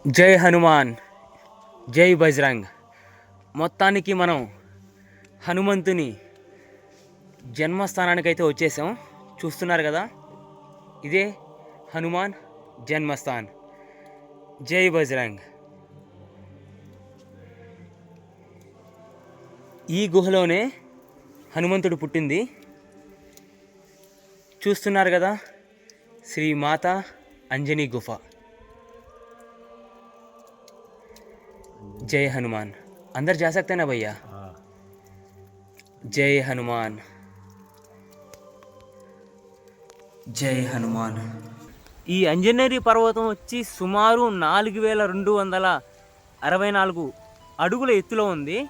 జై హనుమాన్, జై బజరంగ్. మొత్తానికి మనం హనుమంతుని జన్మస్థానానికి అయితే వచ్చేసాం. చూస్తున్నారు కదా, ఇదే హనుమాన్ జన్మస్థాన్. జై బజరంగ్. ఈ గుహలోనే హనుమంతుడు పుట్టింది. చూస్తున్నారు కదా, శ్రీ మాత అంజనీ గుఫ. जय हनुमान. अंदर जा सकते हैं ना भैया? जय हनुमान, జై హనుమాన్. ఈ అంజనేరి పర్వతం వచ్చి సుమారు 4264 అడుగుల ఎత్తులో ఉంది.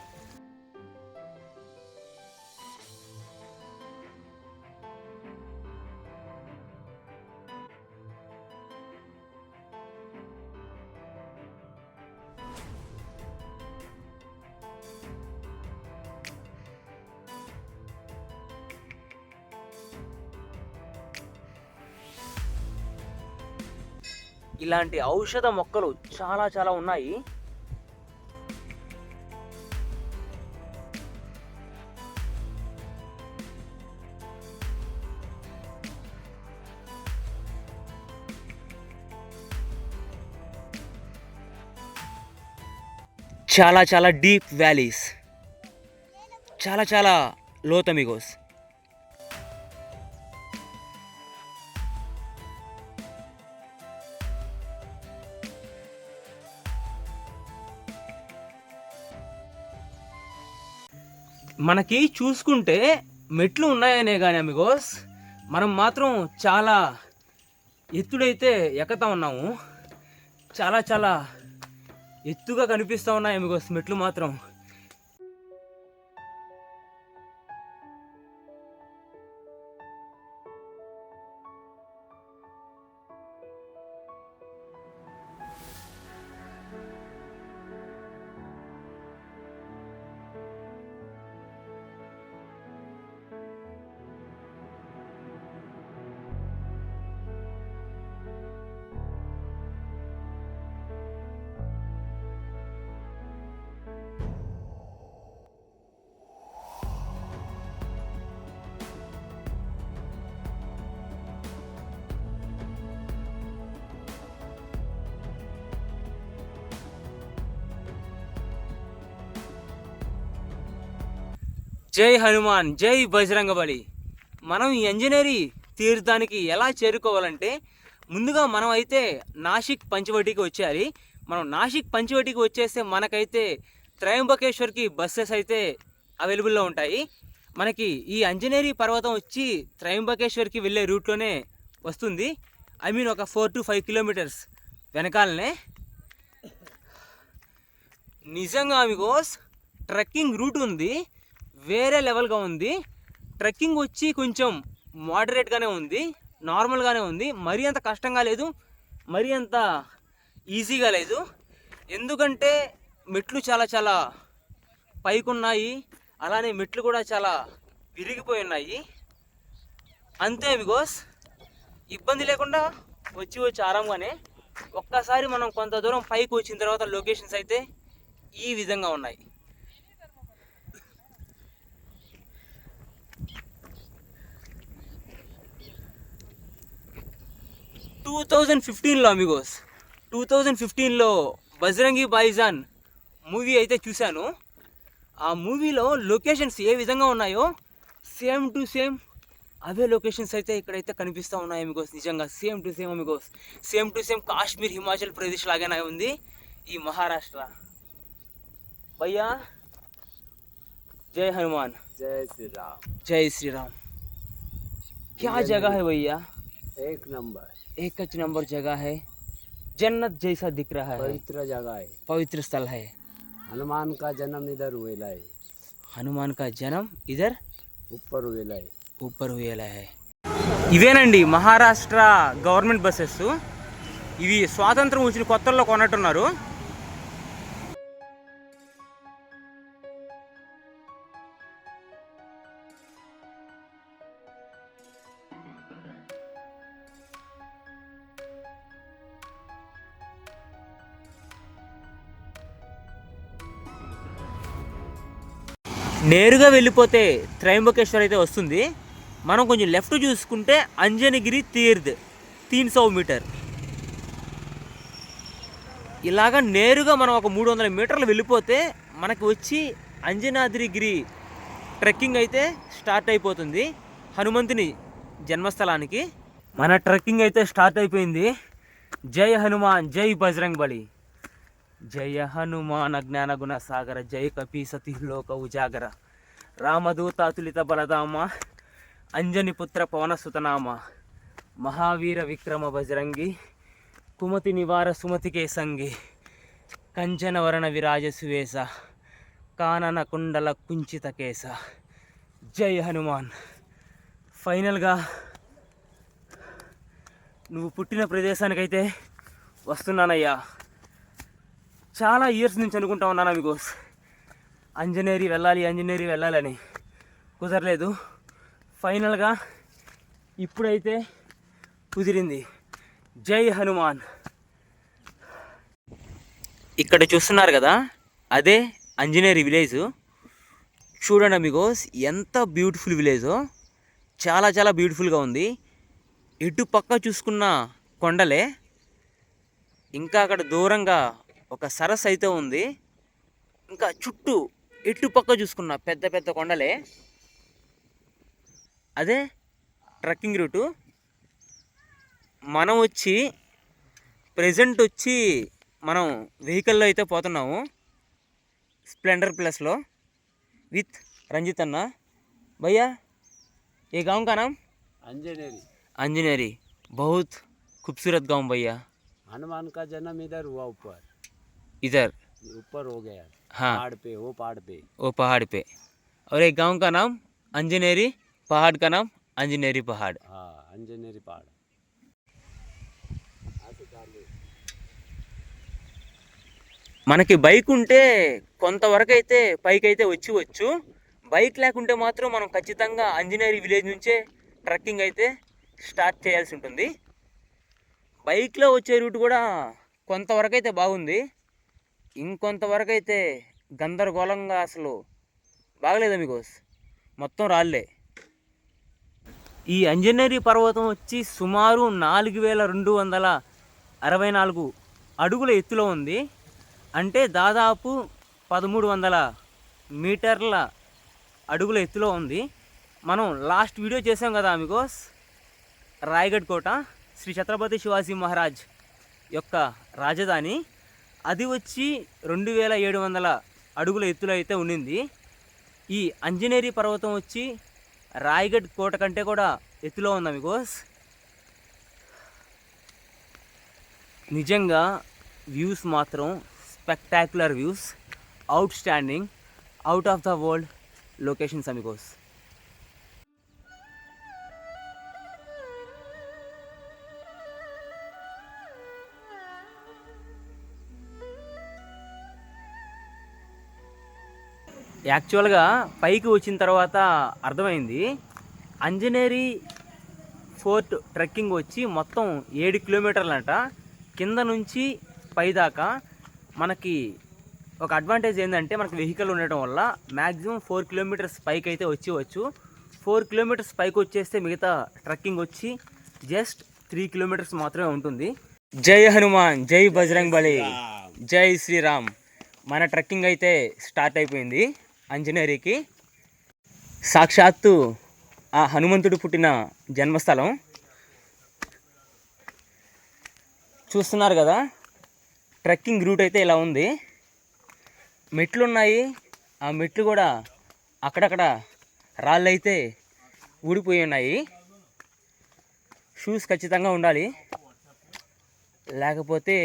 ఇలాంటి ఔషధ మొక్కలు చాలా చాలా ఉన్నాయి. చాలా చాలా డీప్ వ్యాలీస్, చాలా చాలా లోతమిగోస్. మనకి చూసుకుంటే మెట్లు ఉన్నాయనే కానీ అమిగోస్, మనం మాత్రం చాలా ఎత్తుడైతే ఎక్కుతా ఉన్నాము. చాలా చాలా ఎత్తుగా కనిపిస్తూ ఉన్నాయి అమిగోస్ మెట్లు మాత్రం. జై హనుమాన్, జై బజరంగబలి. మనం ఈ అంజనేరి తీర్థానికి ఎలా చేరుకోవాలంటే, ముందుగా మనం అయితే నాసిక్ పంచవటికి వచ్చేయాలి. మనం నాసిక్ పంచవటికి వచ్చేస్తే మనకైతే త్రయంబకేశ్వర్కి బస్సెస్ అయితే అవైలబుల్లో ఉంటాయి. మనకి ఈ అంజనేరి పర్వతం వచ్చి త్రయంబకేశ్వర్కి వెళ్ళే రూట్లోనే వస్తుంది. ఒక 4 to 5 కిలోమీటర్స్ వెనకాలనే. నిజంగా అమిగోస్ ట్రెక్కింగ్ రూట్ ఉంది, వేరే లెవెల్గా ఉంది. ట్రెక్కింగ్ వచ్చి కొంచెం మోడరేట్గానే ఉంది, నార్మల్గానే ఉంది. మరీ అంత కష్టంగా లేదు, మరీ అంత ఈజీగా లేదు. ఎందుకంటే మెట్లు చాలా చాలా పైకున్నాయి, అలానే మెట్లు కూడా చాలా విరిగిపోయి ఉన్నాయి. అంతే బికాస్ ఇబ్బంది లేకుండా వచ్చి ఆరాంగానే. ఒక్కసారి మనం కొంత దూరం పైకి వచ్చిన తర్వాత లొకేషన్స్ అయితే ఈ విధంగా ఉన్నాయి. 2015లో అమిగోస్, 2015లో బజరంగి భాయిజాన్ మూవీ అయితే చూశాను. ఆ మూవీలో లొకేషన్స్ ఏ విధంగా ఉన్నాయో same to same away locations అయితే ఇక్కడైతే కనిపిస్తూ ఉన్నాయి అమిగోస్. నిజంగా same to same Amigos, same to same Kashmir, Himachal Pradesh లాగానే ఉంది ఈ మహారాష్ట్ర. భయ్యా జై హనుమాన్, जय श्री राम. जय श्री राम. क्या जगह है भैया? एक नंबर एक नंबर जगह है, जन्नत जैसा दिख रहा है. पवित्र जगह है. पवित्र स्थल है. हनुमान का जन्म इधर हुएला है. హనుమాన్ కా జనం ఇదర్ ऊपर हुएला है. ऊपर हुएला है. ఇవేనండి మహారాష్ట్ర గవర్నమెంట్ బస్సెస్. ఇవి స్వాతంత్రం వచ్చిన కొత్తల్లో కొన్నట్టున్నారు. నేరుగా వెళ్ళిపోతే త్రయంబకేశ్వర్ అయితే వస్తుంది. మనం కొంచెం లెఫ్ట్ చూసుకుంటే అంజనగిరి తీర్థ్ 300 మీటర్. ఇలాగా నేరుగా మనం ఒక 300 మీటర్లు వెళ్ళిపోతే మనకు వచ్చి అంజనాద్రిగిరి ట్రెక్కింగ్ అయితే స్టార్ట్ అయిపోతుంది హనుమంతుని జన్మస్థలానికి. మన ట్రెక్కింగ్ అయితే స్టార్ట్ అయిపోయింది. జై హనుమాన్, జై బజరంగ్ బలి. జయ హనుమాన్ జ్ఞాన గుణ సాగర, జై కపీ సతీ లోక ఉజాగర, రామదూతాతులిత బలధామ, అంజని పుత్ర పవన సుతనామ, మహావీర విక్రమ బజరంగి, కుమతి నివార సుమతికే సంగి, కంచన వరణ విరాజ సువేశ, కానన కుండల కుంచిత కేశ. జై హనుమాన్. ఫైనల్గా నువ్వు పుట్టిన ప్రదేశానికైతే వస్తున్నానయ్యా. చాలా ఇయర్స్ నుంచి అనుకుంటా ఉన్నాను మీకు అంజనేరి వెళ్ళాలని, కుదరలేదు. ఫైనల్గా ఇప్పుడైతే కుదిరింది. జై హనుమాన్. ఇక్కడ చూస్తున్నారు కదా, అదే అంజనేరి విలేజ్. చూడండి అమిగోస్, ఎంత బ్యూటిఫుల్ విలేజో. చాలా చాలా బ్యూటిఫుల్గా ఉంది. ఇటు పక్క చూసుకున్న కొండలే, ఇంకా అక్కడ దూరంగా ఒక సరస్సు అయితే ఉంది. ఇంకా చుట్టూ ఇటు పక్క చూసుకున్న పెద్ద పెద్ద కొండలే. అదే ట్రెక్కింగ్ రూటు. మనం వచ్చి ప్రెజెంట్ వచ్చి మనం వెహికల్లో అయితే పోతున్నాము, స్ప్లెండర్ ప్లస్లో విత్ రంజిత్ అన్న. భయ్యా ఏ गाँव का नाम? अंजनेरी. बहुत खूबसूरत गाँव भैया. हनुमान का जन्म इधर हुआ, इधर ऊपर हो गया. हाँ, वो पहाड़ पे. और एक गांव का नाम अंजनेरी, पहाड़ का नाम अंजनेरी पहाड़. हाँ, अंजनेरी पहाड़. మనకి బైక్ ఉంటే కొంతవరకు అయితే పైకి అయితే వచ్చు. బైక్ లేకుంటే మాత్రం మనం ఖచ్చితంగా అంజనేరి విలేజ్ నుంచే ట్రెక్కింగ్ అయితే స్టార్ట్ చేయాల్సి ఉంటుంది. బైక్లో వచ్చే రూట్ కూడా కొంతవరకు అయితే బాగుంది, ఇంకొంతవరకు అయితే గందరగోళంగా అసలు బాగలేదు మీకు, మొత్తం రాళ్ళే. ఈ అంజనేరి పర్వతం వచ్చి సుమారు 4264 అడుగుల ఎత్తులో ఉంది. అంటే దాదాపు 1300 మీటర్ల అడుగుల ఎత్తులో ఉంది. మనం లాస్ట్ వీడియో చేసాం కదా అమిగోస్, రాయగఢ్ కోట శ్రీ ఛత్రపతి శివాజీ మహారాజ్ యొక్క రాజధాని. అది వచ్చి 2700 అడుగుల ఎత్తులో అయితే ఉండింది. ఈ అంజనేరి పర్వతం వచ్చి రాయగఢ్ కోట కంటే కూడా ఎత్తులో ఉంది అమిగోస్. నిజంగా వ్యూస్ మాత్రం spectacular views, out standing, out of the world locations Amigos. యాక్చువల్గా పైకి వచ్చిన తర్వాత అర్థమైంది, అంజనేరి ఫోర్ట్ ట్రెక్కింగ్ వచ్చి మొత్తం 7 కిలోమీటర్లంట. కింద నుంచి పై దాకా మనకి ఒక అడ్వాంటేజ్ ఏంటంటే, మనకి వెహికల్ ఉండటం వల్ల మ్యాక్సిమం 4 కిలోమీటర్స్ పైకి అయితే వచ్చి 4 కిలోమీటర్స్ పైకి వచ్చేస్తే మిగతా ట్రెక్కింగ్ వచ్చి జస్ట్ 3 కిలోమీటర్స్ మాత్రమే ఉంటుంది. జై హనుమాన్, జై బజరంగ్ బలి, జై శ్రీరామ్. మన ట్రెక్కింగ్ అయితే స్టార్ట్ అయిపోయింది అంజనేరికి. సాక్షాత్తు ఆ హనుమంతుడు పుట్టిన జన్మస్థలం. చూస్తున్నారు కదా, ట్రెక్కింగ్ రూట్ అయితే ఇలా ఉంది. మెట్లు ఉన్నాయి, ఆ మెట్లు కూడా అక్కడక్కడ రాళ్ళు అయితే ఊడిపోయి ఉన్నాయి. షూస్ ఖచ్చితంగా ఉండాలి, లేకపోతే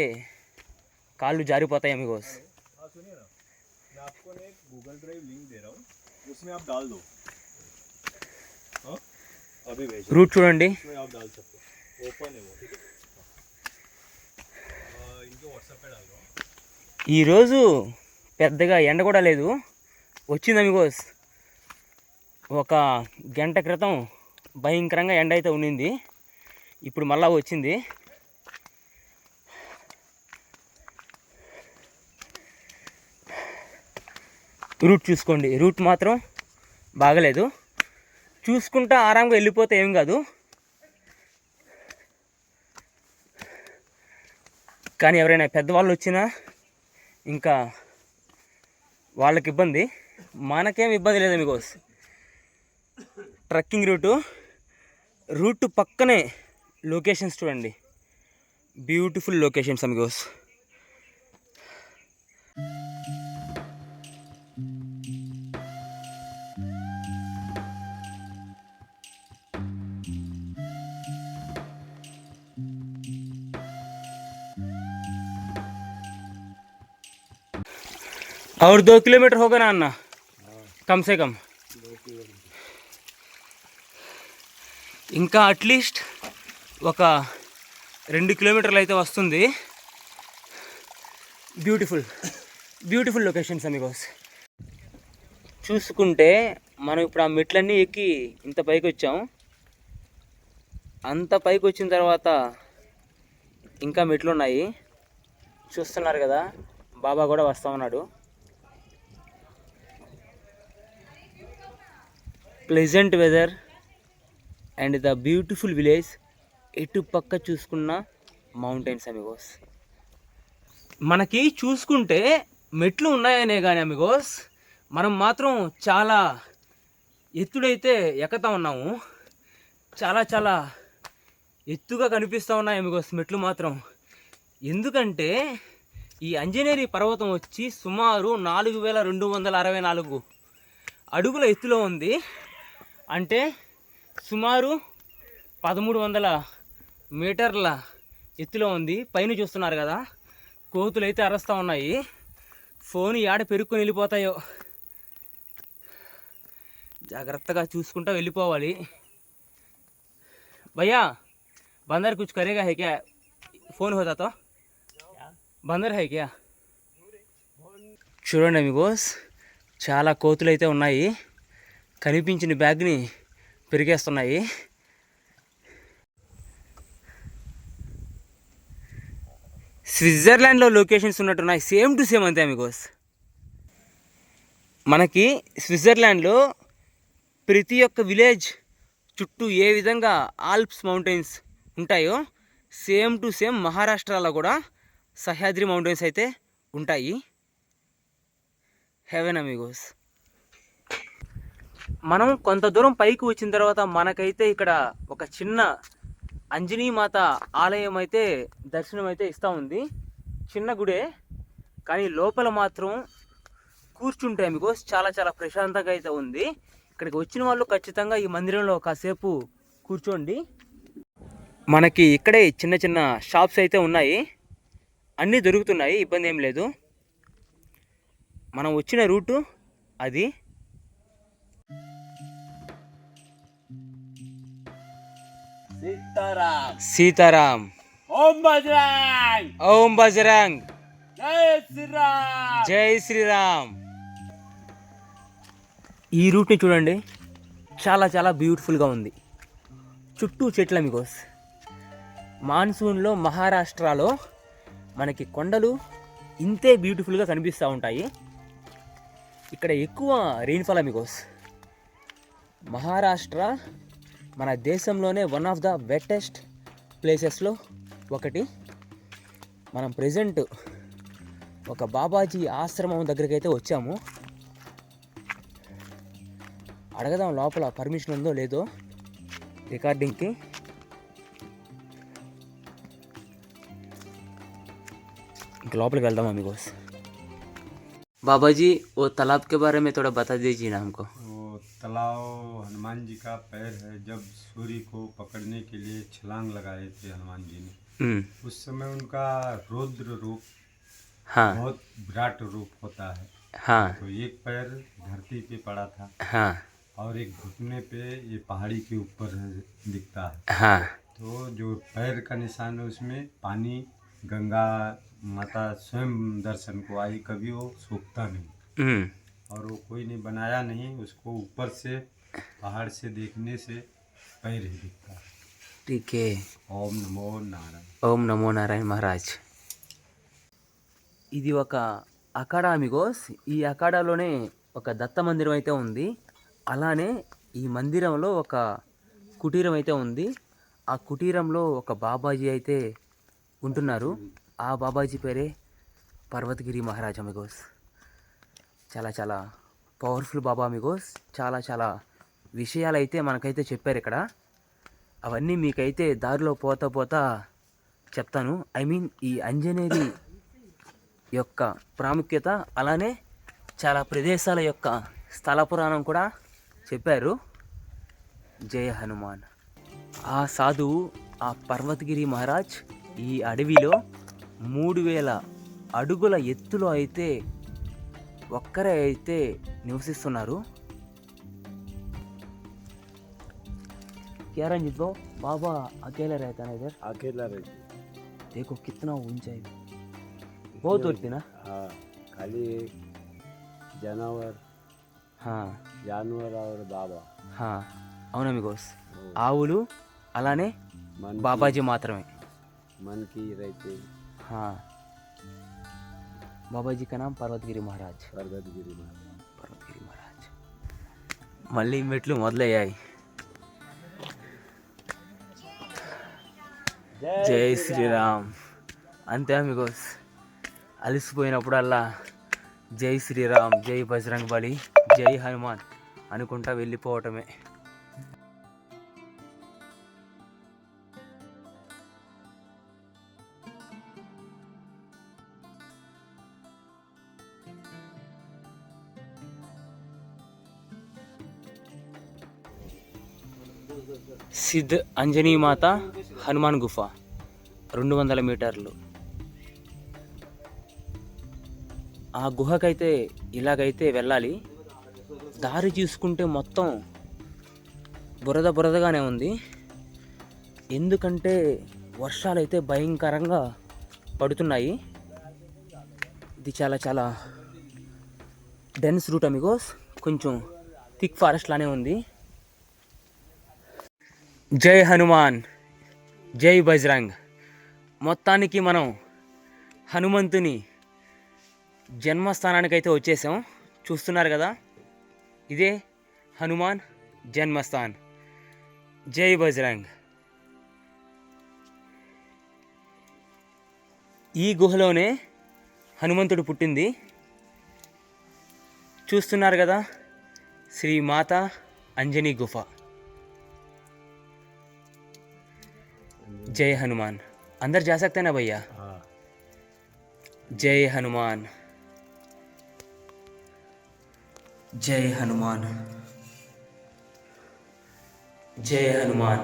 కాళ్ళు జారిపోతాయి అమిగోస్. गूगल ड्राइव लिंक दे रहा हूँ, उसमें आप डाल दो. अभी भेज रूट చూడండి, उसमें आप डाल सकते हो, ओपन है वो, ठीक है. इनके व्हाट्सएप पे डाल दो. ఈరోజు పెద్దగా ఎండ కూడా లేదు, వచ్చింది అమిగోస్. ఒక గంట క్రితం భయంకరంగా ఎండ అయితే ఉండింది, ఇప్పుడు మళ్ళా వచ్చింది. రూట్ చూసుకోండి, రూట్ మాత్రం బాగలేదు. చూసుకుంటా ఆరాంగా వెళ్ళిపోతే ఏం కాదు, కానీ ఎవరైనా పెద్దవాళ్ళు వచ్చినా ఇంకా వాళ్ళకి ఇబ్బంది, మనకేం ఇబ్బంది లేదు. మీకు ట్రెక్కింగ్ రూట్ పక్కనే లొకేషన్స్ చూడండి, బ్యూటిఫుల్ లొకేషన్స్ అమిగోస్. और 2 किलोमीटर होगा ना अन्ना, कम से कम. ఇంకా అట్లీస్ట్ ఒక 2 కిలోమీటర్లు అయితే వస్తుంది. Beautiful locations Amigos. చూసుకుంటే మనం ఇప్పుడు ఆ మెట్లన్నీ ఎక్కి ఇంత పైకి వచ్చాం. అంత పైకి వచ్చిన తర్వాత ఇంకా మెట్లు ఉన్నాయి, చూస్తున్నారు కదా. బాబా కూడా వస్తా ఉన్నాడు. Pleasant weather and the beautiful village. ఎటు పక్క చూసుకున్న మౌంటైన్స్ అమిగోస్. మనకి చూసుకుంటే మెట్లు ఉన్నాయనే కానీ అమిగోస్, మనం మాత్రం చాలా ఎత్తుడైతే ఎక్కుతా ఉన్నాము. చాలా ఎత్తుగా కనిపిస్తూ ఉన్నాయి అమిగోస్ మెట్లు మాత్రం. ఎందుకంటే ఈ అంజనేరి పర్వతం వచ్చి సుమారు 4264 అడుగుల ఎత్తులో ఉంది. అంటే సుమారు 1300 మీటర్ల ఎత్తులో ఉంది. పైన చూస్తున్నారు కదా, కోతులు అయితే అరుస్తూ ఉన్నాయి. ఫోన్ యాడ పెరుక్కొని వెళ్ళిపోతాయో, జాగ్రత్తగా చూసుకుంటూ వెళ్ళిపోవాలి. భయ్యా बंदर कुछ करेगा है क्या? फोन होता तो बंदर है क्या? చూడండి అమిగోస్, చాలా కోతులు అయితే ఉన్నాయి. కనిపించిన బ్యాగ్ని పెరిగేస్తున్నాయి. స్విట్జర్లాండ్లో లొకేషన్స్ ఉన్నట్టున్నాయి, సేమ్ టు సేమ్ అంతే అమిగోస్. మనకి స్విట్జర్లాండ్లో ప్రతి ఒక్క విలేజ్ చుట్టూ ఏ విధంగా ఆల్ప్స్ మౌంటైన్స్ ఉంటాయో సేమ్ టు సేమ్ మహారాష్ట్రలో కూడా సహ్యాద్రి మౌంటైన్స్ అయితే ఉంటాయి. Heaven amigos. మనం కొంత దూరం పైకి వచ్చిన తర్వాత మనకైతే ఇక్కడ ఒక చిన్న అంజనీమాత ఆలయం అయితే దర్శనం అయితే ఇస్తూ ఉంది. చిన్న గుడే, కానీ లోపల మాత్రం కూర్చుంటే అమిగోస్ చాలా ప్రశాంతంగా అయితే ఉంది. ఇక్కడికి వచ్చిన వాళ్ళు ఖచ్చితంగా ఈ మందిరంలో కాసేపు కూర్చోండి. మనకి ఇక్కడే చిన్న షాప్స్ అయితే ఉన్నాయి, అన్నీ దొరుకుతున్నాయి, ఇబ్బంది ఏం లేదు. మనం వచ్చిన రూటు అది. సీతారాం. ఓం బజరంగ్. జై శ్రీరామ్. ఈ రూట్ని చూడండి, చాలా బ్యూటిఫుల్గా ఉంది. చుట్టూ చెట్లు అమిగోస్. మాన్సూన్లో మహారాష్ట్రలో మనకి కొండలు ఇంతే బ్యూటిఫుల్గా కనిపిస్తూ ఉంటాయి. ఇక్కడ ఎక్కువ రెయిన్ఫాల్ అమిగోస్. మహారాష్ట్ర మన దేశంలోనే వన్ ఆఫ్ ద వెట్టెస్ట్ ప్లేసెస్లో ఒకటి. మనం ప్రెజెంట్ ఒక బాబాజీ ఆశ్రమం దగ్గరికి అయితే వచ్చాము. అడగదాం లోపల పర్మిషన్ ఉందో లేదో రికార్డింగ్కి. ఇంక లోపలికి వెళ్దాం అమిగోస్. बाबाजी वो तालाब के बारे में थोड़ा बता दीजिए ना हमको. वो तालाब हनुमान जी का पैर है. जब सूर्य को पकड़ने के लिए छलांग लगाए थे हनुमान जी ने, उस समय उनका रौद्र रूप, हाँ, बहुत विराट रूप होता है. हाँ, तो एक पैर धरती पे पड़ा था, हाँ, और एक घुटने पे ये पहाड़ी के ऊपर दिखता है. हाँ, तो जो पैर का निशान है उसमें पानी, गंगा माता स्वयं दर्शन को आई. कभी वो सूखता नहीं, और वो कोई ने बनाया नहीं. उसको ऊपर से पहाड़ से देखने से पैर ही दिखता है. ठीक है. ओम नमो नारायण. ఓం నమో నారాయణ మహారాజ్. ఇది ఒక అఖాడా అమిగోస్. ఈ అఖాడాలోనే ఒక దత్త మందిరం అయితే ఉంది. అలానే ఈ మందిరంలో ఒక కుటీరం అయితే ఉంది. ఆ కుటీరంలో ఒక బాబాజీ అయితే ఉంటున్నారు. ఆ బాబాజీ పేరే పర్వతగిరి మహారాజ్ అమిగోస్. చాలా చాలా పవర్ఫుల్ బాబా అమిగోస్. చాలా చాలా విషయాలు అయితే మనకైతే చెప్పారు ఇక్కడ. అవన్నీ మీకైతే దారిలో పోతా చెప్తాను. ఐ మీన్ ఈ ఆంజనేయుడి యొక్క ప్రాముఖ్యత, అలానే చాలా ప్రదేశాల యొక్క స్థల పురాణం కూడా చెప్పారు. జయ హనుమాన్. ఆ సాధువు, ఆ పర్వతగిరి మహారాజ్ ఈ అడవిలో 3000 అడుగుల ఎత్తులో అయితే ఒక్కరే అయితే నివసిస్తున్నారు. क्या रंजित भाव बाबा अकेले रहता है इधर? अकेला रहती। देखो कितना ऊंचा है, बहुत उड़ती ना. हाँ, खाली जानवर, हाँ जानवर और बाबा. हाँ అవునా మీకోస్. ఆవులు అలానే मन బాబాజీ మాత్రమే. मन की रहती. हाँ బాబాజీ का नाम పర్వతగిరి మహారాజ్. पर्वतगिरी महाराज. పర్వతగిరి మహారాజ్. మళ్ళీ మెట్లు మొదలయ్యాయి. జై శ్రీరామ్. అంతే మీకోస్. అలసిపోయినప్పుడల్లా జై శ్రీరామ్, జై బజరంగ్ బలి, జై హనుమాన్ అనుకుంటా వెళ్ళిపోవటమే. సిద్ధ్ అంజనీ మాత హనుమాన్ గుఫ 200 మీటర్లు. ఆ గుహకైతే ఇలాగైతే వెళ్ళాలి. దారి చూసుకుంటే మొత్తం బురదగానే ఉంది. ఎందుకంటే వర్షాలు అయితే భయంకరంగా పడుతున్నాయి. ఇది చాలా చాలా డెన్స్ రూట్ అమిగోస్. కొంచెం థిక్ ఫారెస్ట్ లానే ఉంది. జై హనుమాన్, జై బజరంగ్. మొత్తానికి మనం హనుమంతుని జన్మస్థానానికి అయితే వచ్చేసాం. చూస్తున్నారు కదా, ఇదే హనుమాన్ జన్మస్థాన్. జై బజరంగ్. ఈ గుహలోనే హనుమంతుడు పుట్టింది. చూస్తున్నారు కదా, శ్రీ మాత అంజనీ గుఫ. जय हनुमान. अंदर जा सकते हैं ना भैया? हाँ. जय हनुमान, जय हनुमान, जय हनुमान,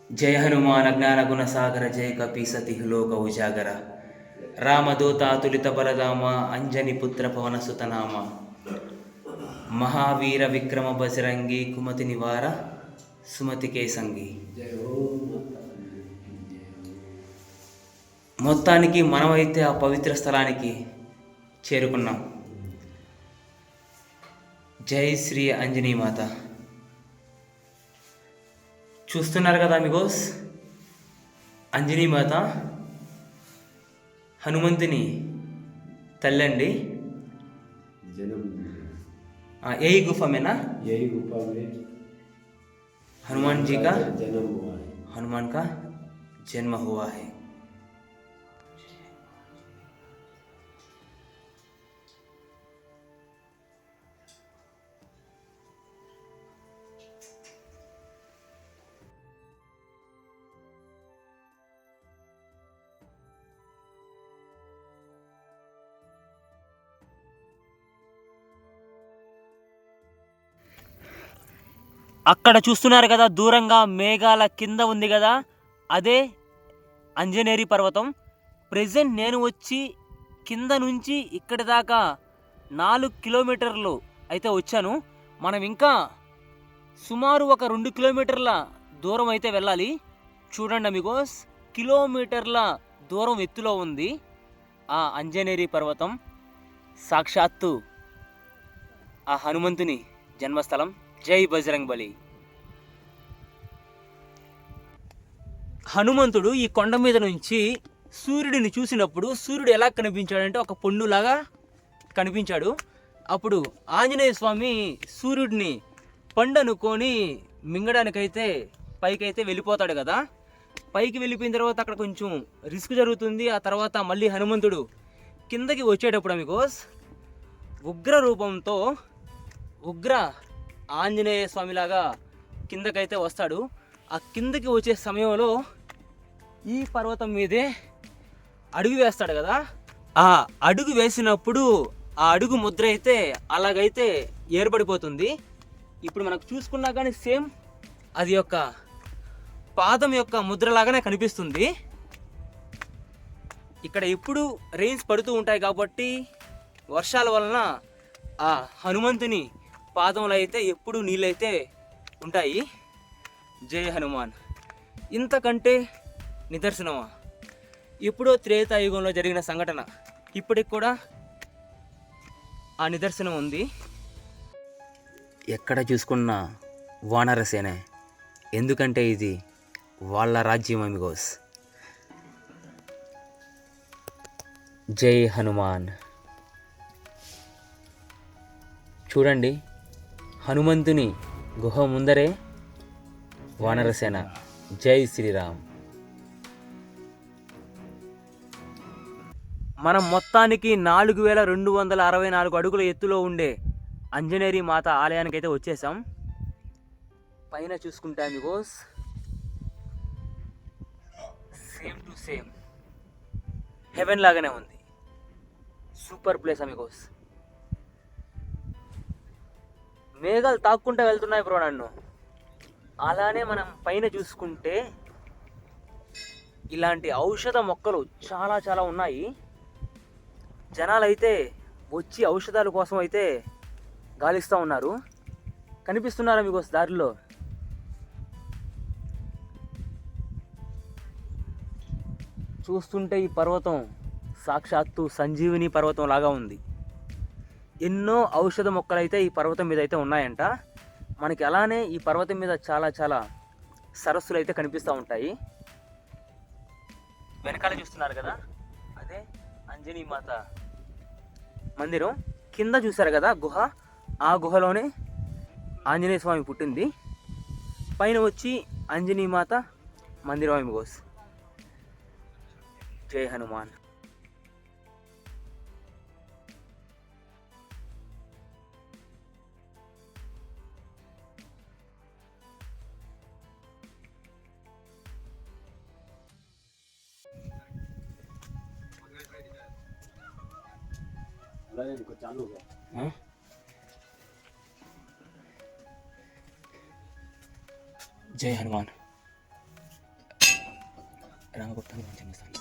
जय हनुमान. अज्ञान गुण सागर जय कपीसति लोक उजागर. रामदूत अतुलित बलधाम अंजनी पुत्र पवन सुत नाम. महावीर विक्रम बजरंगी कुमति निवार సుమతికే సంగి. మొత్తానికి మనమైతే ఆ పవిత్ర స్థలానికి చేరుకున్నాం. జై శ్రీ అంజనీ మాత. చూస్తున్నారు కదా మీకోస్, అంజనీ మాత హనుమంతుని తల్లండి. यही गुफा में ना, यही गुफा में हनुमान जी का जन्म हुआ है. हनुमान का जन्म हुआ है. అక్కడ చూస్తున్నారు కదా, దూరంగా మేఘాల కింద ఉంది కదా, అదే అంజనేరి పర్వతం. ప్రెజెంట్ నేను వచ్చి కింద నుంచి ఇక్కడి దాకా 4 కిలోమీటర్లు అయితే వచ్చాను. మనం ఇంకా సుమారు ఒక 2 కిలోమీటర్ల దూరం అయితే వెళ్ళాలి. చూడండి అమిగోస్, కిలోమీటర్ల దూరం ఎత్తులో ఉంది ఆ అంజనేరి పర్వతం. సాక్షాత్తు ఆ హనుమంతుని జన్మస్థలం. జై బజరంగ్ బలి. హనుమంతుడు ఈ కొండ మీద నుంచి సూర్యుడిని చూసినప్పుడు సూర్యుడు ఎలా కనిపించాడంటే ఒక పొన్నులాగా కనిపించాడు. అప్పుడు ఆంజనేయ స్వామి సూర్యుడిని పండు అనుకొని మింగడానికైతే పైకైతే వెళ్ళిపోతాడు కదా. పైకి వెళ్ళిపోయిన తర్వాత అక్కడ కొంచెం రిస్క్ జరుగుతుంది. ఆ తర్వాత మళ్ళీ హనుమంతుడు కిందకి వచ్చేటప్పుడు అమిగోస్ ఉగ్ర రూపంతో ఉగ్ర ఆంజనేయ స్వామిలాగా కిందకైతే వస్తాడు. ఆ కిందకి వచ్చే సమయంలో ఈ పర్వతం మీదే అడుగు వేస్తాడు కదా. ఆ అడుగు వేసినప్పుడు ఆ అడుగు ముద్ర అయితే అలాగైతే ఏర్పడిపోతుంది. ఇప్పుడు మనకు చూసుకున్నా కానీ సేమ్ అది యొక్క పాదం యొక్క ముద్రలాగానే కనిపిస్తుంది. ఇక్కడ ఎప్పుడు రెయిన్స్ పడుతూ ఉంటాయి కాబట్టి వర్షాల వలన ఆ హనుమంతుని పాదంలో అయితే ఎప్పుడు నీళ్ళైతే ఉంటాయి. జై హనుమాన్. ఇంతకంటే నిదర్శనమా? ఎప్పుడో త్రేతాయుగంలో జరిగిన సంఘటన ఇప్పటికి కూడా ఆ నిదర్శనం ఉంది. ఎక్కడ చూసుకున్న వానరసేనే, ఎందుకంటే ఇది వాళ్ళ రాజ్యం అమిగోస్. జై హనుమాన్. చూడండి, హనుమంతుని గుహ ముందరే వానరసేన. జై శ్రీరామ్. మనం మొత్తానికి 4264 అడుగుల ఎత్తులో ఉండే అంజనేరి మాత ఆలయానికి అయితే వచ్చేసాం. పైన చూసుకుంటే amigos same to same heaven లాగానే ఉంది. Super place amigos. మేఘాలు తాక్కుంటూ వెళ్తున్నాయి బ్రో నన్ను. అలానే మనం పైన చూసుకుంటే ఇలాంటి ఔషధ మొక్కలు చాలా చాలా ఉన్నాయి. జనాలు అయితే వచ్చి ఔషధాల కోసం అయితే గాలిస్తూ ఉన్నారు. కనిపిస్తున్నారా మీకు దారిలో? చూస్తుంటే ఈ పర్వతం సాక్షాత్తు సంజీవిని పర్వతం లాగా ఉంది. ఎన్నో ఔషధ మొక్కలు అయితే ఈ పర్వతం మీద అయితే ఉన్నాయంట. మనకి అలానే ఈ పర్వతం మీద చాలా చాలా సరస్సులు అయితే కనిపిస్తూ ఉంటాయి. వెనకాల చూస్తున్నారు కదా, అదే అంజనీ మాత మందిరం. కింద చూసారు కదా గుహ, ఆ గుహలోనే ఆంజనేయ స్వామి పుట్టింది. పైన వచ్చి అంజనీ మాత మందిరం అమిగోస్. జై హనుమాన్. चालू है. జై హనుమాన్. రామగుప్త హనుమాన్ జన్మస్థానం.